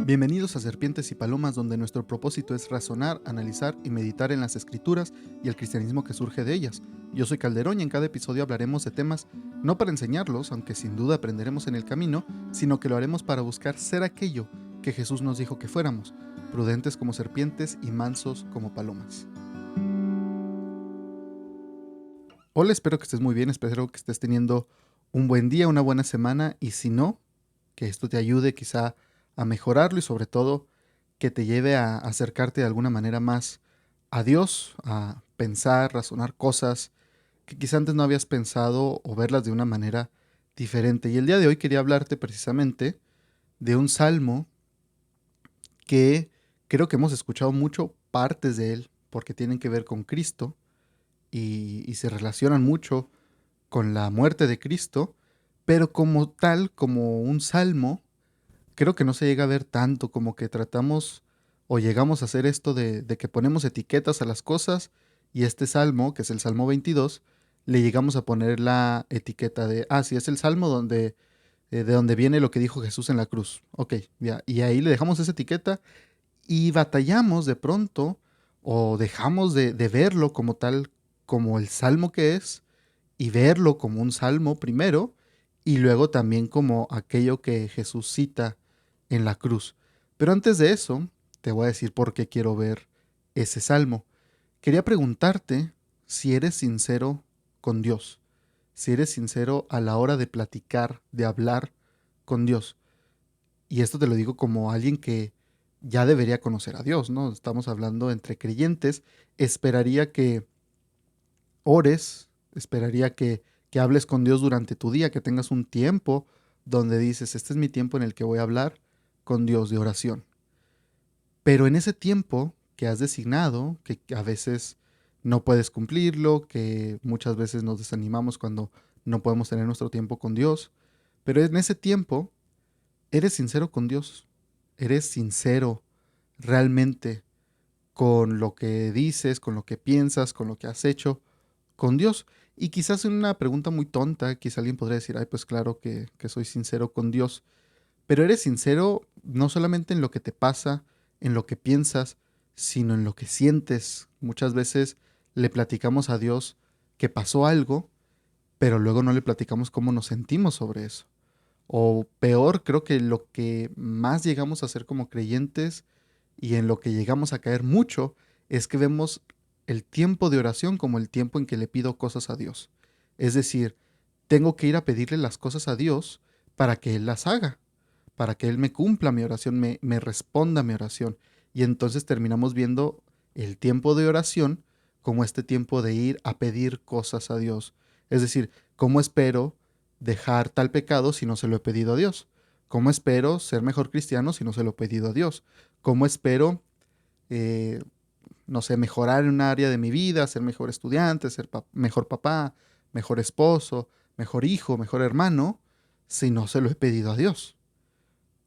Bienvenidos a Serpientes y Palomas, donde nuestro propósito es razonar, analizar y meditar en las escrituras y el cristianismo que surge de ellas. Yo soy Calderón y en cada episodio hablaremos de temas no para enseñarlos, aunque sin duda aprenderemos en el camino, sino que lo haremos para buscar ser aquello que Jesús nos dijo que fuéramos, prudentes como serpientes y mansos como palomas. Hola, espero que estés muy bien, espero que estés teniendo un buen día, una buena semana y si no, que esto te ayude quizá a mejorarlo y sobre todo que te lleve a acercarte de alguna manera más a Dios, a pensar, razonar cosas que quizá antes no habías pensado o verlas de una manera diferente. Y el día de hoy quería hablarte precisamente de un salmo que creo que hemos escuchado mucho partes de él porque tienen que ver con Cristo y se relacionan mucho con la muerte de Cristo, pero como tal, como un salmo, creo que no se llega a ver tanto, como que tratamos o llegamos a hacer esto de que ponemos etiquetas a las cosas y este salmo, que es el Salmo 22, le llegamos a poner la etiqueta de, sí, es el salmo de donde viene lo que dijo Jesús en la cruz. Ok, ya, y ahí le dejamos esa etiqueta y batallamos de pronto o dejamos de verlo como tal, como el salmo que es, y verlo como un salmo primero y luego también como aquello que Jesús cita en la cruz. Pero antes de eso, te voy a decir por qué quiero ver ese salmo. Quería preguntarte si eres sincero con Dios, si eres sincero a la hora de platicar, de hablar con Dios. Y esto te lo digo como alguien que ya debería conocer a Dios, ¿no? Estamos hablando entre creyentes. Esperaría que ores, esperaría que hables con Dios durante tu día, que tengas un tiempo donde dices, este es mi tiempo en el que voy a hablar con Dios de oración. Pero en ese tiempo que has designado, que a veces no puedes cumplirlo, que muchas veces nos desanimamos cuando no podemos tener nuestro tiempo con Dios, pero en ese tiempo eres sincero con Dios, eres sincero realmente con lo que dices, con lo que piensas, con lo que has hecho con Dios. Y quizás en una pregunta muy tonta, quizás alguien podría decir, ay, pues claro que soy sincero con Dios, pero eres sincero no solamente en lo que te pasa, en lo que piensas, sino en lo que sientes. Muchas veces le platicamos a Dios que pasó algo, pero luego no le platicamos cómo nos sentimos sobre eso. O peor, creo que lo que más llegamos a hacer como creyentes y en lo que llegamos a caer mucho es que vemos el tiempo de oración como el tiempo en que le pido cosas a Dios. Es decir, tengo que ir a pedirle las cosas a Dios para que Él las haga, para que Él me cumpla mi oración, me responda mi oración. Y entonces terminamos viendo el tiempo de oración como este tiempo de ir a pedir cosas a Dios. Es decir, ¿cómo espero dejar tal pecado si no se lo he pedido a Dios? ¿Cómo espero ser mejor cristiano si no se lo he pedido a Dios? ¿Cómo espero, eh, no sé, mejorar en un área de mi vida, ser mejor estudiante, ser mejor papá, mejor esposo, mejor hijo, mejor hermano, si no se lo he pedido a Dios?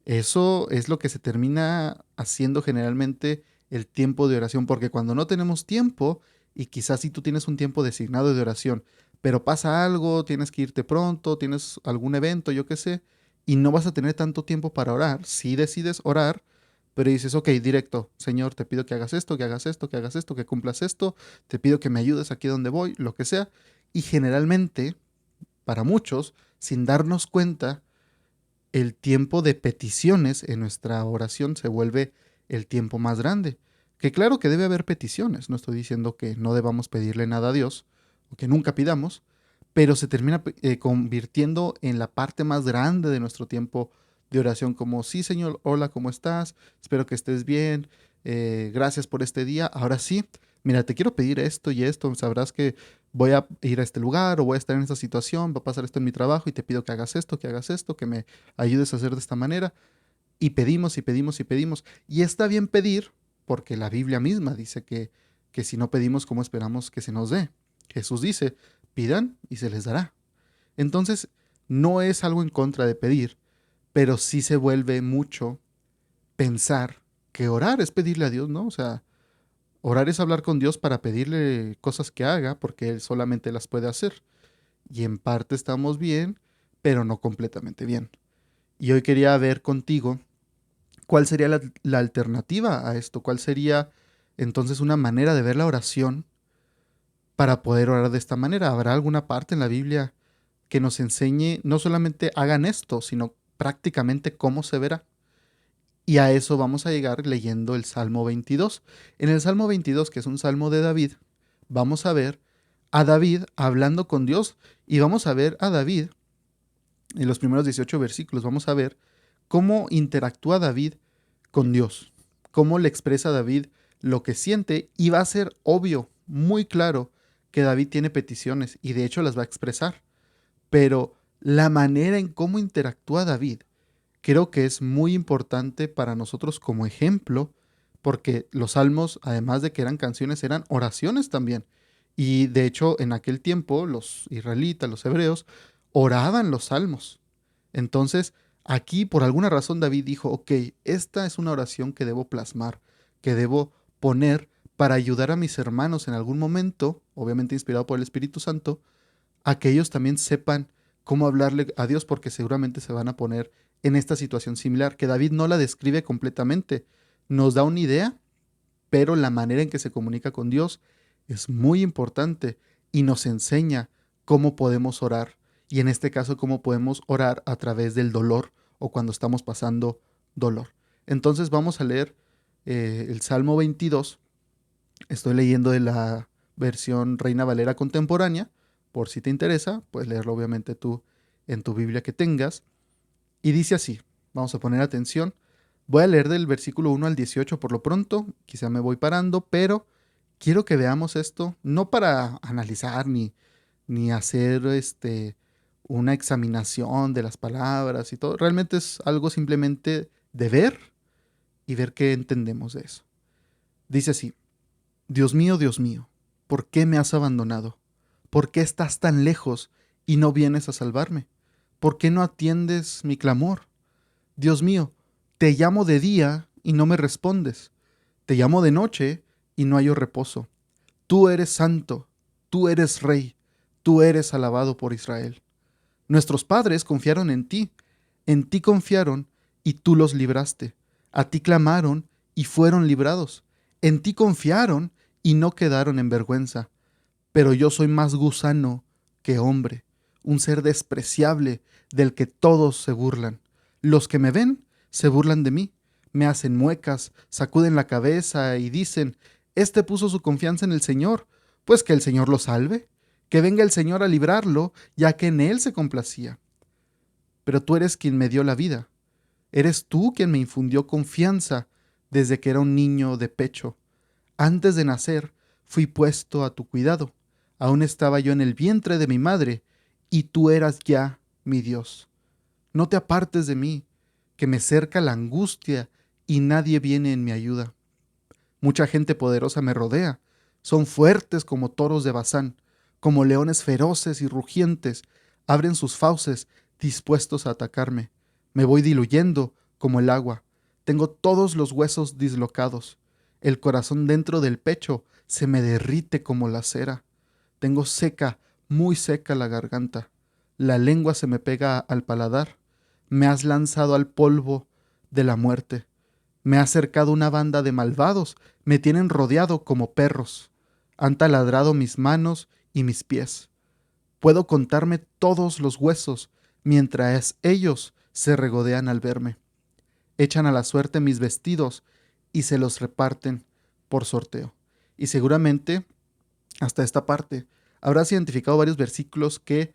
Eso es lo que se termina haciendo generalmente el tiempo de oración, porque cuando no tenemos tiempo, y quizás si tú tienes un tiempo designado de oración, pero pasa algo, tienes que irte pronto, tienes algún evento, yo qué sé, y no vas a tener tanto tiempo para orar, si decides orar, pero dices, ok, directo, Señor, te pido que hagas esto, que hagas esto, que hagas esto, que cumplas esto, te pido que me ayudes aquí donde voy, lo que sea, y generalmente, para muchos, sin darnos cuenta, el tiempo de peticiones en nuestra oración se vuelve el tiempo más grande. Que claro que debe haber peticiones, no estoy diciendo que no debamos pedirle nada a Dios o que nunca pidamos, pero se termina convirtiendo en la parte más grande de nuestro tiempo de oración, como, sí, Señor, hola, ¿cómo estás? Espero que estés bien, gracias por este día, ahora sí, mira, te quiero pedir esto y esto, sabrás que voy a ir a este lugar o voy a estar en esta situación, va a pasar esto en mi trabajo y te pido que hagas esto, que me ayudes a hacer de esta manera. Y pedimos y pedimos y pedimos. Y está bien pedir porque la Biblia misma dice que si no pedimos, ¿cómo esperamos que se nos dé? Jesús dice, pidan y se les dará. Entonces, no es algo en contra de pedir, pero sí se vuelve mucho pensar que orar es pedirle a Dios, ¿no? O sea, orar es hablar con Dios para pedirle cosas que haga porque Él solamente las puede hacer. Y en parte estamos bien, pero no completamente bien. Y hoy quería ver contigo ¿Cuál sería la alternativa a esto? ¿Cuál sería entonces una manera de ver la oración para poder orar de esta manera? ¿Habrá alguna parte en la Biblia que nos enseñe no solamente hagan esto, sino prácticamente cómo se verá? Y a eso vamos a llegar leyendo el Salmo 22. En el Salmo 22, que es un salmo de David, vamos a ver a David hablando con Dios y vamos a ver a David en los primeros 18 versículos, vamos a ver cómo interactúa David con Dios, cómo le expresa a David lo que siente y va a ser obvio, muy claro, que David tiene peticiones y de hecho las va a expresar, pero la manera en cómo interactúa David creo que es muy importante para nosotros como ejemplo, porque los salmos, además de que eran canciones, eran oraciones también. Y de hecho, en aquel tiempo, los israelitas, los hebreos, oraban los salmos. Entonces, aquí, por alguna razón, David dijo, ok, esta es una oración que debo plasmar, que debo poner para ayudar a mis hermanos en algún momento, obviamente inspirado por el Espíritu Santo, a que ellos también sepan cómo hablarle a Dios, porque seguramente se van a poner en esta situación similar, que David no la describe completamente, nos da una idea, pero la manera en que se comunica con Dios es muy importante y nos enseña cómo podemos orar, y en este caso cómo podemos orar a través del dolor o cuando estamos pasando dolor. Entonces vamos a leer el Salmo 22, estoy leyendo de la versión Reina Valera contemporánea, por si te interesa, puedes leerlo obviamente tú en tu Biblia que tengas. Y dice así, vamos a poner atención, voy a leer del versículo 1 al 18 por lo pronto, quizá me voy parando, pero quiero que veamos esto, no para analizar ni hacer una examinación de las palabras y todo, realmente es algo simplemente de ver y ver qué entendemos de eso. Dice así, Dios mío, ¿por qué me has abandonado? ¿Por qué estás tan lejos y no vienes a salvarme? ¿Por qué no atiendes mi clamor? Dios mío, te llamo de día y no me respondes. Te llamo de noche y no hallo reposo. Tú eres santo, tú eres rey, tú eres alabado por Israel. Nuestros padres confiaron en ti confiaron y tú los libraste. A ti clamaron y fueron librados. En ti confiaron y no quedaron en vergüenza. Pero yo soy más gusano que hombre, un ser despreciable del que todos se burlan. Los que me ven se burlan de mí, me hacen muecas, sacuden la cabeza y dicen, este puso su confianza en el Señor, pues que el Señor lo salve, que venga el Señor a librarlo, ya que en él se complacía. Pero tú eres quien me dio la vida, eres tú quien me infundió confianza desde que era un niño de pecho. Antes de nacer, fui puesto a tu cuidado. Aún estaba yo en el vientre de mi madre, y tú eras ya mi Dios. No te apartes de mí, que me cerca la angustia, y nadie viene en mi ayuda. Mucha gente poderosa me rodea. Son fuertes como toros de Bazán, como leones feroces y rugientes. Abren sus fauces, dispuestos a atacarme. Me voy diluyendo como el agua. Tengo todos los huesos dislocados. El corazón dentro del pecho se me derrite como la cera. Tengo seca, muy seca la garganta. La lengua se me pega al paladar. Me has lanzado al polvo de la muerte. Me ha acercado una banda de malvados, me tienen rodeado como perros. Han taladrado mis manos y mis pies. Puedo contarme todos los huesos, mientras ellos se regodean al verme. Echan a la suerte mis vestidos y se los reparten por sorteo. Y seguramente, hasta esta parte, habrás identificado varios versículos que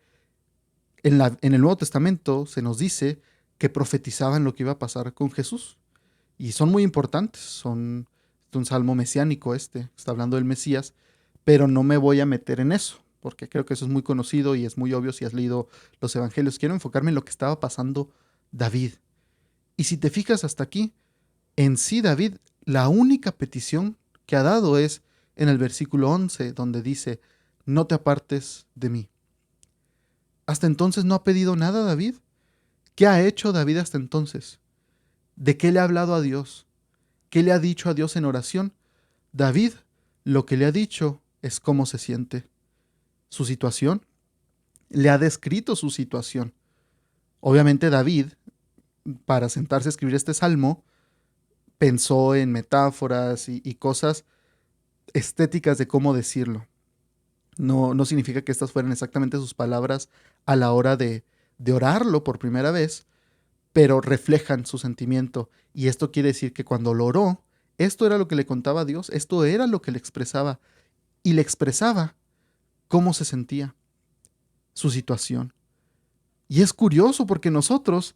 en el Nuevo Testamento se nos dice que profetizaban lo que iba a pasar con Jesús. Y son muy importantes, son es un salmo mesiánico está hablando del Mesías, pero no me voy a meter en eso, porque creo que eso es muy conocido y es muy obvio si has leído los evangelios. Quiero enfocarme en lo que estaba pasando David. Y si te fijas hasta aquí, en sí David, la única petición que ha dado es en el versículo 11, donde dice, no te apartes de mí. Hasta entonces no ha pedido nada David. ¿Qué ha hecho David hasta entonces? ¿De qué le ha hablado a Dios? ¿Qué le ha dicho a Dios en oración? David lo que le ha dicho es cómo se siente, su situación. Le ha descrito su situación. Obviamente David, para sentarse a escribir este salmo, pensó en metáforas y cosas estéticas de cómo decirlo. No significa que estas fueran exactamente sus palabras a la hora de orarlo por primera vez, pero reflejan su sentimiento. Y esto quiere decir que cuando lo oró, esto era lo que le contaba a Dios, esto era lo que le expresaba. Y le expresaba cómo se sentía, su situación. Y es curioso porque nosotros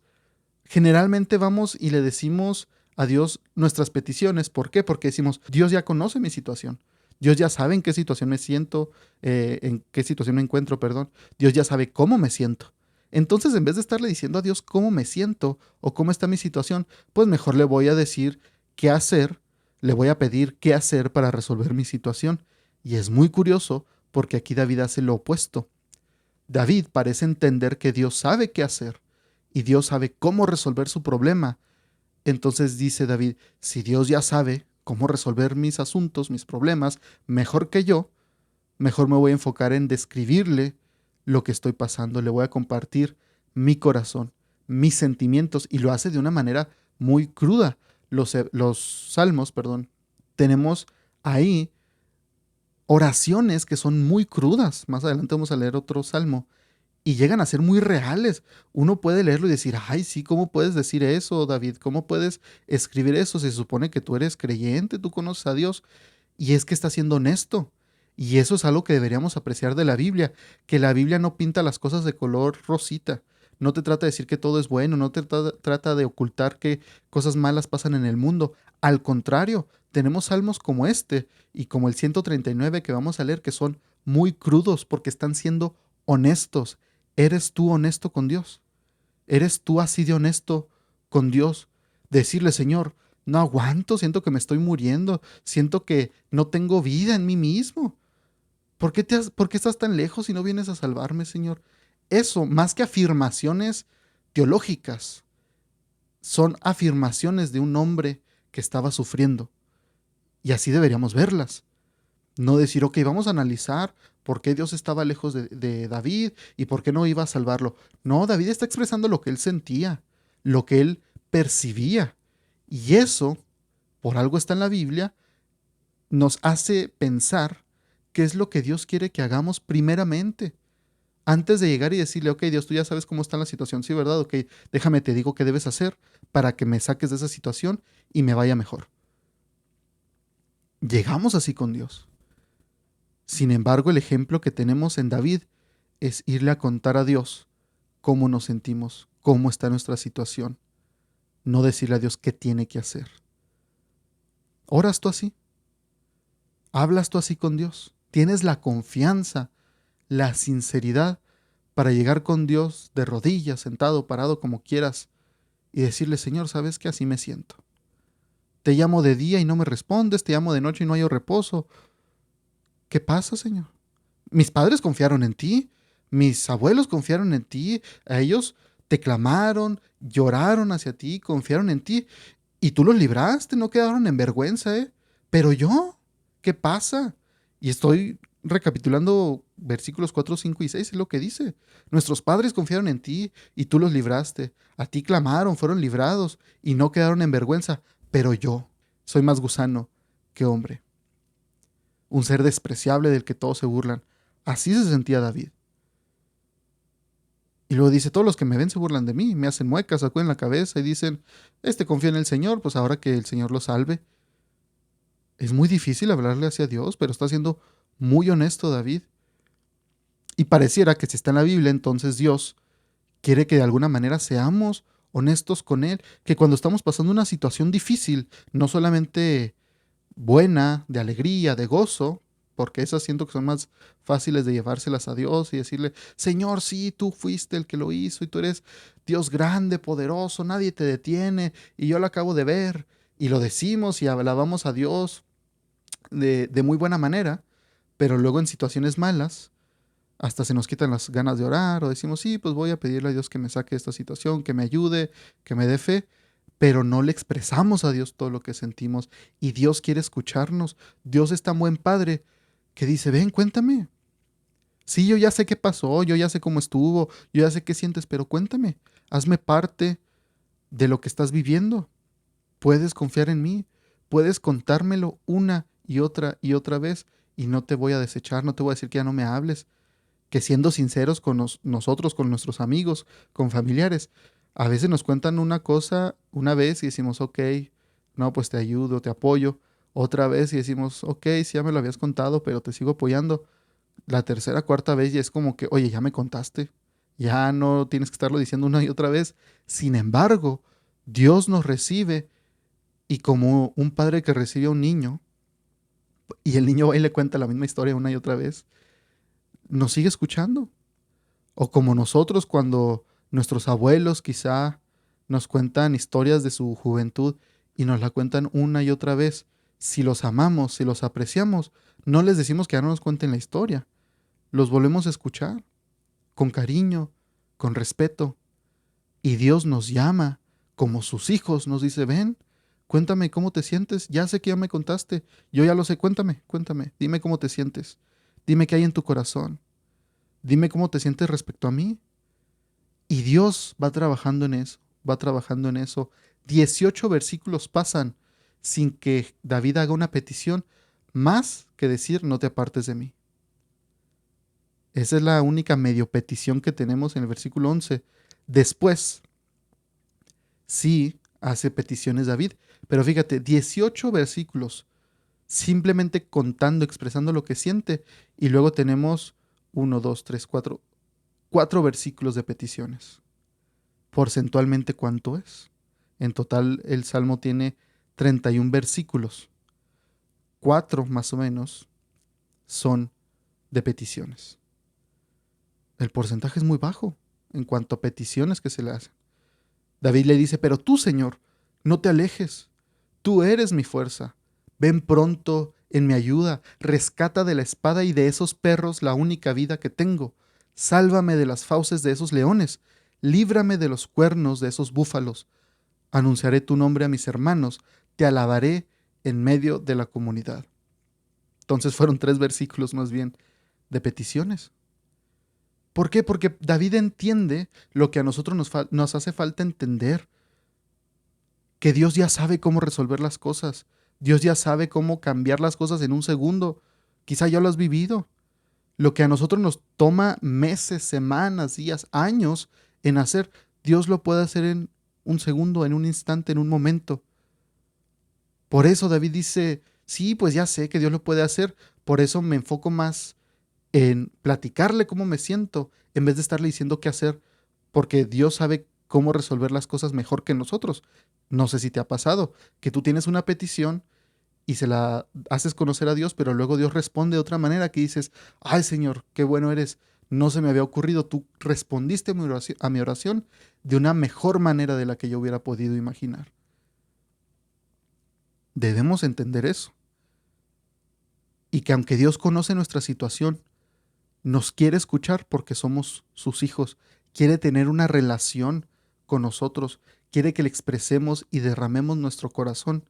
generalmente vamos y le decimos a Dios nuestras peticiones. ¿Por qué? Porque decimos, Dios ya conoce mi situación. Dios ya sabe en qué situación me siento, en qué situación me encuentro, perdón. Dios ya sabe cómo me siento. Entonces, en vez de estarle diciendo a Dios cómo me siento o cómo está mi situación, pues mejor le voy a decir qué hacer, le voy a pedir qué hacer para resolver mi situación. Y es muy curioso porque aquí David hace lo opuesto. David parece entender que Dios sabe qué hacer y Dios sabe cómo resolver su problema. Entonces dice David, si Dios ya sabe cómo resolver mis asuntos, mis problemas, mejor que yo, mejor me voy a enfocar en describirle lo que estoy pasando, le voy a compartir mi corazón, mis sentimientos, y lo hace de una manera muy cruda. Los salmos, perdón, tenemos ahí oraciones que son muy crudas. Más adelante vamos a leer otro salmo y llegan a ser muy reales. Uno puede leerlo y decir, ay, sí, ¿cómo puedes decir eso, David? ¿Cómo puedes escribir eso? Se supone que tú eres creyente, tú conoces a Dios. Y es que está siendo honesto. Y eso es algo que deberíamos apreciar de la Biblia, que la Biblia no pinta las cosas de color rosita. No te trata de decir que todo es bueno, no te trata de ocultar que cosas malas pasan en el mundo. Al contrario, tenemos salmos como este y como el 139 que vamos a leer que son muy crudos porque están siendo honestos. ¿Eres tú honesto con Dios? ¿Eres tú así de honesto con Dios? Decirle, Señor, no aguanto, siento que me estoy muriendo, siento que no tengo vida en mí mismo. ¿Por qué estás tan lejos y no vienes a salvarme, Señor? Eso, más que afirmaciones teológicas, son afirmaciones de un hombre que estaba sufriendo. Y así deberíamos verlas. No decir, ok, vamos a analizar por qué Dios estaba lejos de David y por qué no iba a salvarlo. No, David está expresando lo que él sentía, lo que él percibía. Y eso, por algo está en la Biblia, nos hace pensar qué es lo que Dios quiere que hagamos primeramente. Antes de llegar y decirle, ok, Dios, tú ya sabes cómo está la situación, sí, ¿verdad? Ok, déjame te digo qué debes hacer para que me saques de esa situación y me vaya mejor. Llegamos así con Dios. Sin embargo, el ejemplo que tenemos en David es irle a contar a Dios cómo nos sentimos, cómo está nuestra situación, no decirle a Dios qué tiene que hacer. ¿Oras tú así? ¿Hablas tú así con Dios? ¿Tienes la confianza, la sinceridad para llegar con Dios de rodillas, sentado, parado, como quieras, y decirle, Señor, ¿sabes que así me siento? Te llamo de día y no me respondes, te llamo de noche y no hay reposo. ¿Qué pasa, Señor? Mis padres confiaron en ti, mis abuelos confiaron en ti, a ellos te clamaron, lloraron hacia ti, confiaron en ti, y tú los libraste, no quedaron en vergüenza, ¿eh? Pero yo, ¿qué pasa? Y estoy recapitulando versículos 4, 5 y 6 es lo que dice. Nuestros padres confiaron en ti y tú los libraste. A ti clamaron, fueron librados y no quedaron en vergüenza. Pero yo soy más gusano que hombre, un ser despreciable del que todos se burlan. Así se sentía David. Y luego dice, todos los que me ven se burlan de mí, me hacen muecas, sacuden la cabeza y dicen, este confía en el Señor, pues ahora que el Señor lo salve. Es muy difícil hablarle hacia Dios, pero está siendo muy honesto David. Y pareciera que si está en la Biblia, entonces Dios quiere que de alguna manera seamos honestos con Él, que cuando estamos pasando una situación difícil, no solamente buena, de alegría, de gozo, porque esas siento que son más fáciles de llevárselas a Dios y decirle, Señor, sí, tú fuiste el que lo hizo y tú eres Dios grande, poderoso, nadie te detiene y yo lo acabo de ver y lo decimos y alabamos a Dios de muy buena manera, pero luego en situaciones malas hasta se nos quitan las ganas de orar o decimos, sí, pues voy a pedirle a Dios que me saque de esta situación, que me ayude, que me dé fe, pero no le expresamos a Dios todo lo que sentimos y Dios quiere escucharnos. Dios es tan buen padre que dice, ven, cuéntame. Sí, yo ya sé qué pasó, yo ya sé cómo estuvo, yo ya sé qué sientes, pero cuéntame, hazme parte de lo que estás viviendo. Puedes confiar en mí, puedes contármelo una y otra vez y no te voy a desechar, no te voy a decir que ya no me hables, que siendo sinceros con nosotros, con nuestros amigos, con familiares, a veces nos cuentan una cosa una vez y decimos, ok, no, pues te ayudo, te apoyo. Otra vez y decimos, ok, sí, ya me lo habías contado, pero te sigo apoyando. La tercera, cuarta vez ya es como que, oye, ya me contaste, ya no tienes que estarlo diciendo una y otra vez. Sin embargo, Dios nos recibe y como un padre que recibe a un niño y el niño va y le cuenta la misma historia una y otra vez, nos sigue escuchando. O como nosotros cuando nuestros abuelos quizá nos cuentan historias de su juventud y nos la cuentan una y otra vez. Si los amamos, si los apreciamos, no les decimos que ya no nos cuenten la historia. Los volvemos a escuchar con cariño, con respeto. Y Dios nos llama como sus hijos, nos dice, ven, cuéntame cómo te sientes. Ya sé que ya me contaste, yo ya lo sé, cuéntame, cuéntame, dime cómo te sientes, dime qué hay en tu corazón, dime cómo te sientes respecto a mí. Y Dios va trabajando en eso, va trabajando en eso. 18 versículos pasan sin que David haga una petición más que decir, no te apartes de mí. Esa es la única medio petición que tenemos en el versículo 11. Después, sí hace peticiones David, pero fíjate, 18 versículos simplemente contando, expresando lo que siente, y luego tenemos uno, 2, 3, 4, 4 versículos de peticiones. Porcentualmente, ¿cuánto es? En total, el Salmo tiene 31 versículos. 4 más o menos son de peticiones. El porcentaje es muy bajo en cuanto a peticiones que se le hacen. David le dice, pero tú, Señor, no te alejes. Tú eres mi fuerza. Ven pronto en mi ayuda. Rescata de la espada y de esos perros la única vida que tengo. Sálvame de las fauces de esos leones. Líbrame de los cuernos de esos búfalos. Anunciaré tu nombre a mis hermanos. Te alabaré en medio de la comunidad. Entonces fueron 3 versículos más bien de peticiones. ¿Por qué? Porque David entiende lo que a nosotros nos hace falta entender, que Dios ya sabe cómo resolver las cosas. Dios ya sabe cómo cambiar las cosas en un segundo. Quizá ya lo has vivido. Lo que a nosotros nos toma meses, semanas, días, años en hacer, Dios lo puede hacer en un segundo, en un instante, en un momento. Por eso David dice, sí, pues ya sé que Dios lo puede hacer. Por eso me enfoco más en platicarle cómo me siento en vez de estarle diciendo qué hacer, porque Dios sabe cómo resolver las cosas mejor que nosotros. No sé si te ha pasado que tú tienes una petición y se la haces conocer a Dios, pero luego Dios responde de otra manera que dices, ay Señor, qué bueno eres, no se me había ocurrido, tú respondiste a mi oración de una mejor manera de la que yo hubiera podido imaginar. Debemos entender eso y que aunque Dios conoce nuestra situación, nos quiere escuchar porque somos sus hijos, quiere tener una relación con nosotros, quiere que le expresemos y derramemos nuestro corazón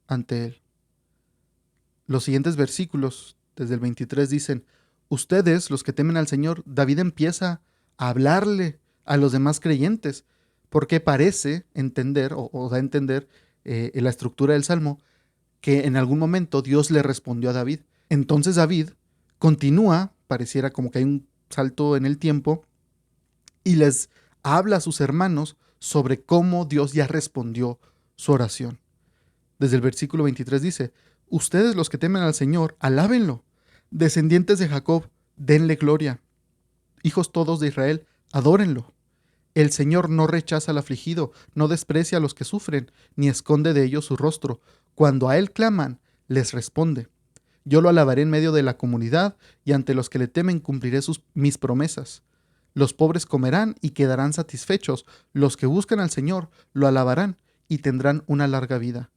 ante Él. Los siguientes versículos, desde el 23, dicen, ustedes, los que temen al Señor, David empieza a hablarle a los demás creyentes, porque parece entender o da a entender en la estructura del Salmo que en algún momento Dios le respondió a David. Entonces David continúa, pareciera como que hay un salto en el tiempo, y les habla a sus hermanos sobre cómo Dios ya respondió su oración. Desde el versículo 23 dice, ustedes los que temen al Señor, alábenlo. Descendientes de Jacob, denle gloria. Hijos todos de Israel, adórenlo. El Señor no rechaza al afligido, no desprecia a los que sufren, ni esconde de ellos su rostro. Cuando a Él claman, les responde. Yo lo alabaré en medio de la comunidad, y ante los que le temen cumpliré mis promesas. Los pobres comerán y quedarán satisfechos. Los que buscan al Señor lo alabarán y tendrán una larga vida.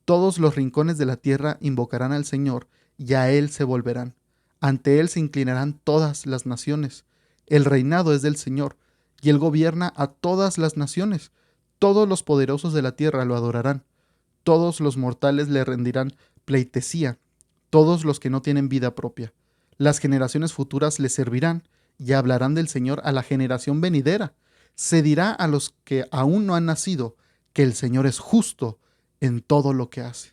Todos los rincones de la tierra invocarán al Señor, y a Él se volverán. Ante Él se inclinarán todas las naciones. El reinado es del Señor, y Él gobierna a todas las naciones. Todos los poderosos de la tierra lo adorarán. Todos los mortales le rendirán pleitesía. Todos los que no tienen vida propia. Las generaciones futuras le servirán y hablarán del Señor a la generación venidera. Se dirá a los que aún no han nacido que el Señor es justo en todo lo que hace.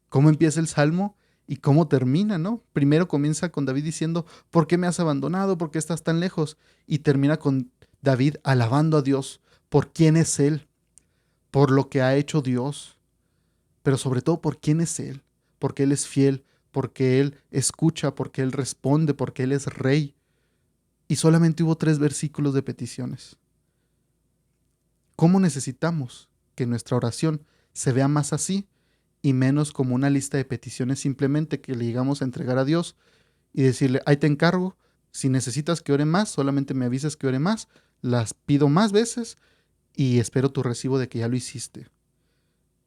¿Cómo empieza el Salmo y cómo termina, no? Primero comienza con David diciendo, ¿por qué me has abandonado? ¿Por qué estás tan lejos? Y termina con David alabando a Dios por quién es Él, por lo que ha hecho Dios, pero sobre todo por quién es Él, porque Él es fiel, porque Él escucha, porque Él responde, porque Él es rey. Y solamente hubo 3 versículos de peticiones. ¿Cómo necesitamos que nuestra oración se vea más así y menos como una lista de peticiones simplemente que le llegamos a entregar a Dios y decirle, ahí te encargo, si necesitas que ore más, solamente me avisas que ore más, las pido más veces y espero tu recibo de que ya lo hiciste?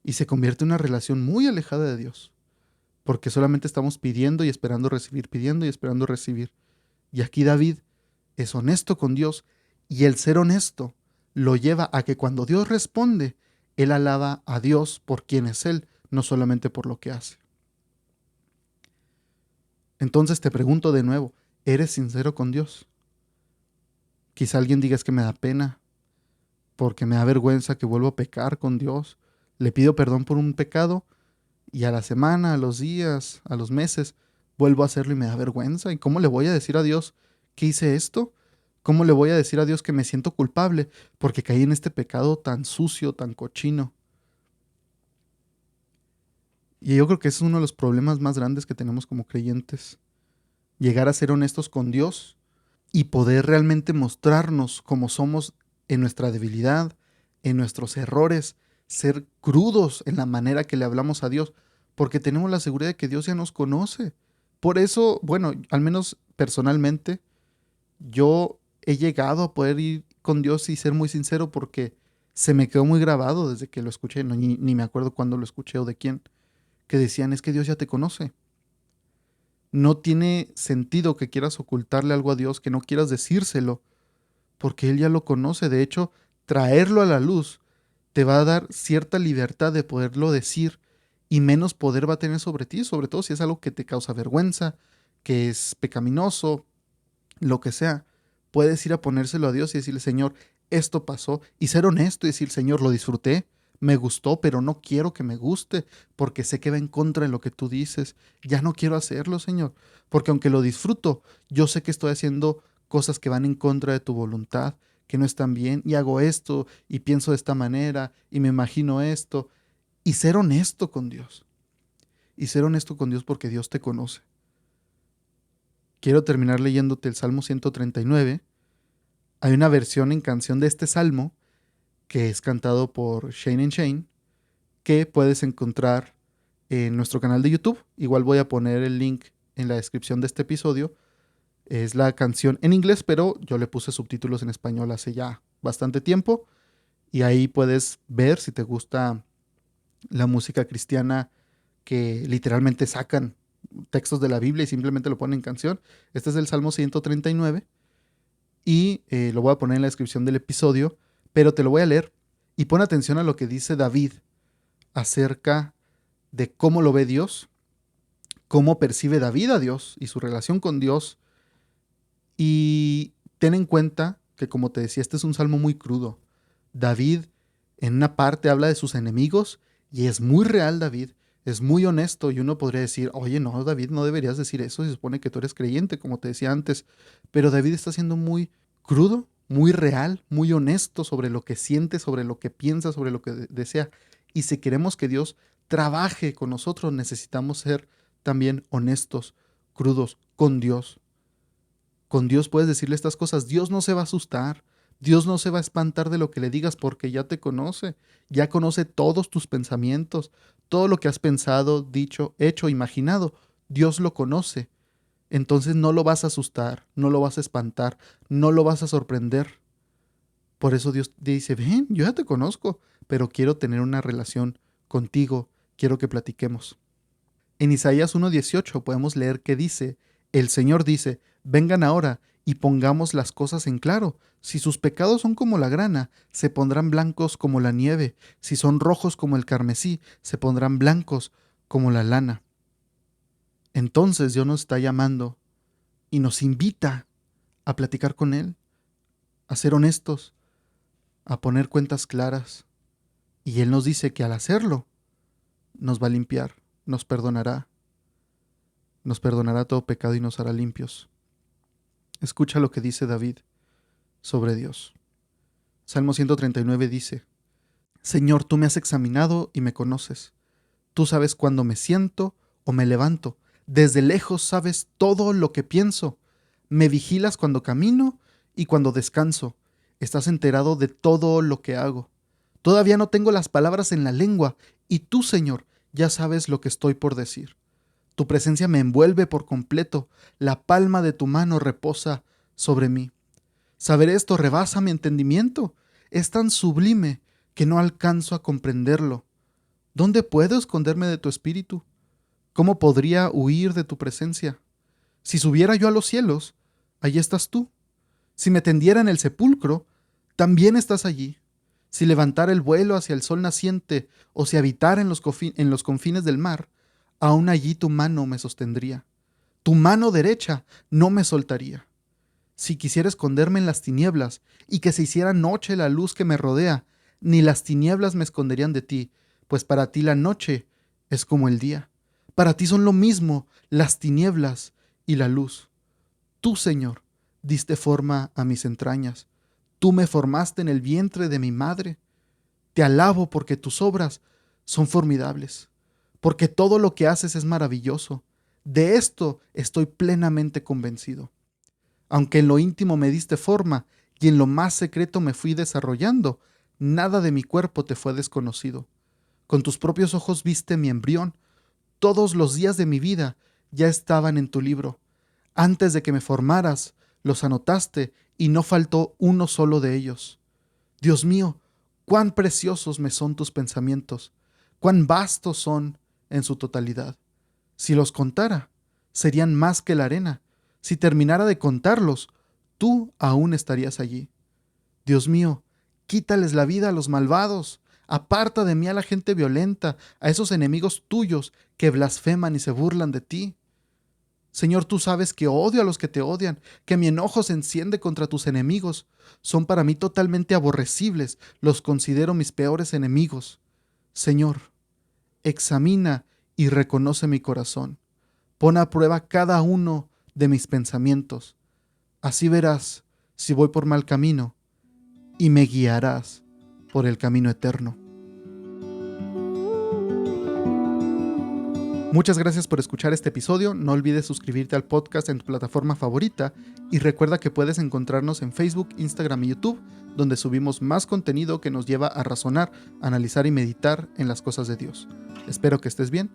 Y se convierte en una relación muy alejada de Dios, porque solamente estamos pidiendo y esperando recibir, pidiendo y esperando recibir. Y aquí David es honesto con Dios y el ser honesto lo lleva a que cuando Dios responde, él alaba a Dios por quien es Él, no solamente por lo que hace. Entonces te pregunto de nuevo, ¿eres sincero con Dios? Quizá alguien diga es que me da pena, porque me da vergüenza que vuelvo a pecar con Dios. Le pido perdón por un pecado y a la semana, a los días, a los meses, vuelvo a hacerlo y me da vergüenza. ¿Y cómo le voy a decir a Dios que hice esto? ¿Cómo le voy a decir a Dios que me siento culpable porque caí en este pecado tan sucio, tan cochino? Y yo creo que ese es uno de los problemas más grandes que tenemos como creyentes. Llegar a ser honestos con Dios y poder realmente mostrarnos como somos en nuestra debilidad, en nuestros errores, ser crudos en la manera que le hablamos a Dios, porque tenemos la seguridad de que Dios ya nos conoce. Por eso, bueno, al menos personalmente, yo he llegado a poder ir con Dios y ser muy sincero porque se me quedó muy grabado desde que lo escuché, no, ni me acuerdo cuándo lo escuché o de quién, que decían, es que Dios ya te conoce. No tiene sentido que quieras ocultarle algo a Dios, que no quieras decírselo, porque Él ya lo conoce. De hecho, traerlo a la luz te va a dar cierta libertad de poderlo decir y menos poder va a tener sobre ti, sobre todo si es algo que te causa vergüenza, que es pecaminoso, lo que sea. Puedes ir a ponérselo a Dios y decirle, Señor, esto pasó, y ser honesto y decir, Señor, lo disfruté, me gustó, pero no quiero que me guste, porque sé que va en contra de lo que tú dices. Ya no quiero hacerlo, Señor, porque aunque lo disfruto, yo sé que estoy haciendo cosas que van en contra de tu voluntad, que no están bien, y hago esto, y pienso de esta manera, y me imagino esto, y ser honesto con Dios. Y ser honesto con Dios porque Dios te conoce. Quiero terminar leyéndote el Salmo 139. Hay una versión en canción de este salmo que es cantado por Shane and Shane que puedes encontrar en nuestro canal de YouTube. Igual voy a poner el link en la descripción de este episodio. Es la canción en inglés, pero yo le puse subtítulos en español hace ya bastante tiempo. Y ahí puedes ver si te gusta la música cristiana que literalmente sacan textos de la Biblia y simplemente lo ponen en canción. Este es el Salmo 139 y lo voy a poner en la descripción del episodio, pero te lo voy a leer y pon atención a lo que dice David acerca de cómo lo ve Dios, cómo percibe David a Dios y su relación con Dios. Y ten en cuenta que, como te decía, este es un salmo muy crudo. David en una parte habla de sus enemigos y es muy real David, es muy honesto y uno podría decir, oye, no, David, no deberías decir eso, se supone que tú eres creyente, como te decía antes, pero David está siendo muy crudo, muy real, muy honesto sobre lo que siente, sobre lo que piensa, sobre lo que desea. Y si queremos que Dios trabaje con nosotros, necesitamos ser también honestos, crudos con Dios. Con Dios puedes decirle estas cosas. Dios no se va a asustar. Dios no se va a espantar de lo que le digas porque ya te conoce. Ya conoce todos tus pensamientos. Todo lo que has pensado, dicho, hecho, imaginado. Dios lo conoce. Entonces no lo vas a asustar, no lo vas a espantar, no lo vas a sorprender. Por eso Dios te dice, ven, yo ya te conozco, pero quiero tener una relación contigo. Quiero que platiquemos. En Isaías 1:18 podemos leer que dice, el Señor dice, vengan ahora y pongamos las cosas en claro. Si sus pecados son como la grana, se pondrán blancos como la nieve. Si son rojos como el carmesí, se pondrán blancos como la lana. Entonces Dios nos está llamando y nos invita a platicar con Él, a ser honestos, a poner cuentas claras. Y Él nos dice que al hacerlo, nos va a limpiar, nos perdonará todo pecado y nos hará limpios. Escucha lo que dice David sobre Dios. Salmo 139 dice: Señor, tú me has examinado y me conoces. Tú sabes cuándo me siento o me levanto. Desde lejos sabes todo lo que pienso. Me vigilas cuando camino y cuando descanso. Estás enterado de todo lo que hago. Todavía no tengo las palabras en la lengua, y tú, Señor, ya sabes lo que estoy por decir. Tu presencia me envuelve por completo. La palma de tu mano reposa sobre mí. Saber esto rebasa mi entendimiento. Es tan sublime que no alcanzo a comprenderlo. ¿Dónde puedo esconderme de tu espíritu? ¿Cómo podría huir de tu presencia? Si subiera yo a los cielos, allí estás tú. Si me tendiera en el sepulcro, también estás allí. Si levantara el vuelo hacia el sol naciente, o si habitara en los confines del mar, aún allí tu mano me sostendría. Tu mano derecha no me soltaría. Si quisiera esconderme en las tinieblas, y que se hiciera noche la luz que me rodea, ni las tinieblas me esconderían de ti, pues para ti la noche es como el día. Para ti son lo mismo las tinieblas y la luz. Tú, Señor, diste forma a mis entrañas. Tú me formaste en el vientre de mi madre. Te alabo porque tus obras son formidables, porque todo lo que haces es maravilloso. De esto estoy plenamente convencido. Aunque en lo íntimo me diste forma y en lo más secreto me fui desarrollando, nada de mi cuerpo te fue desconocido. Con tus propios ojos viste mi embrión. Todos los días de mi vida ya estaban en tu libro. Antes de que me formaras, los anotaste y no faltó uno solo de ellos. Dios mío, cuán preciosos me son tus pensamientos, cuán vastos son en su totalidad. Si los contara, serían más que la arena. Si terminara de contarlos, tú aún estarías allí. Dios mío, quítales la vida a los malvados. Aparta de mí a la gente violenta, a esos enemigos tuyos que blasfeman y se burlan de ti. Señor, tú sabes que odio a los que te odian, que mi enojo se enciende contra tus enemigos. Son para mí totalmente aborrecibles, los considero mis peores enemigos. Señor, examina y reconoce mi corazón. Pon a prueba cada uno de mis pensamientos. Así verás si voy por mal camino y me guiarás por el camino eterno. Muchas gracias por escuchar este episodio. No olvides suscribirte al podcast en tu plataforma favorita y recuerda que puedes encontrarnos en Facebook, Instagram y YouTube, donde subimos más contenido que nos lleva a razonar, analizar y meditar en las cosas de Dios. Espero que estés bien.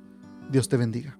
Dios te bendiga.